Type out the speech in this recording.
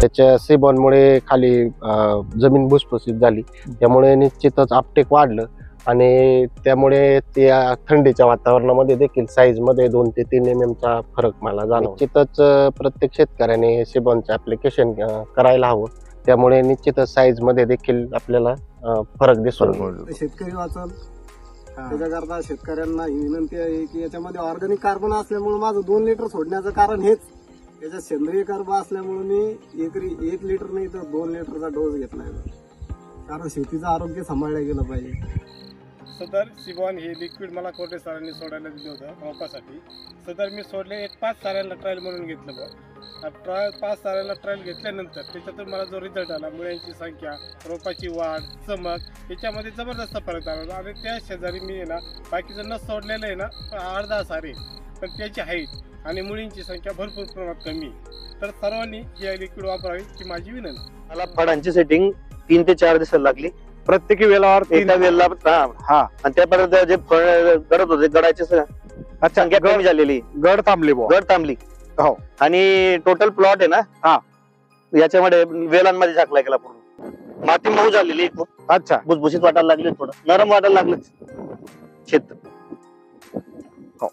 त्याच्या सेबॉनमुळे खाली जमीन भुसभुशीत झाली, त्यामुळे निश्चितच आपटेक वाढलं आणि त्यामुळे त्या थंडीच्या वातावरणामध्ये देखील साईज मध्ये 2 ते 3 mm चा फरक मला जाणवला. निश्चितच प्रत्येक शेतकऱ्याने सेबॉनचं ऍप्लिकेशन करायला हवं, त्यामुळे निश्चितच साईज मध्ये देखील आपल्याला फरक दिसून येईल. शेतकरी वाचल त्याच्याकरता शेतकऱ्यांना ही विनंती आहे की याच्यामध्ये ऑर्गॅनिक कार्बन असल्यामुळे माझं 2 लिटर सोडण्याचं कारण हेच, याच्यात सेंद्रिय कार्बन असल्यामुळे मी एकरी 1 लिटर नाही तर 2 लिटरचा डोस घेतलाय, कारण शेतीचं आरोग्य सांभाळलं गेलं पाहिजे. सदर सिबॉन हे लिक्विड मला कोरडे सरांनी सोडायला दिलं होतं रोपासाठी. सदर मी सोडले 5 साऱ्यांना ट्रायल म्हणून घेतलं बघ. 5 साऱ्यांना ट्रायल घेतल्यानंतर त्याच्यातून मला जो रिझल्ट आला, मुळ्यांची संख्या, रोपाची वाढ, चमक याच्यामध्ये जबरदस्त फरक आला. आणि त्या शेजारी मी आहे ना बाकीचं न सोडलेलं आहे ना 8-10 सारे, पण त्याची हाईट आणि मुळींची संख्या भरपूर प्रमाणात कमी आहे. तर सर्वांनी हे लिक्विड वापरावी ही माझी विनंती. मला फळांची सेटिंग 3 ते 4 दिवसाला लागली. प्रत्येकी वेळावर एका वेळेला हा आणि त्यापर्यंत जे फळ गडत होते गडाची संख्या कमी झालेली, गड थांबले गड थांबली. हो. आणि टोटल प्लॉट आहे ना हा याच्यामध्ये वेलांमध्ये झाकला गेला पूर्ण. माती मऊ झालेली, अच्छा, भुसभुशीत वाटायला लागली, थोडं नरम वाटायला लागलं शेत. हो.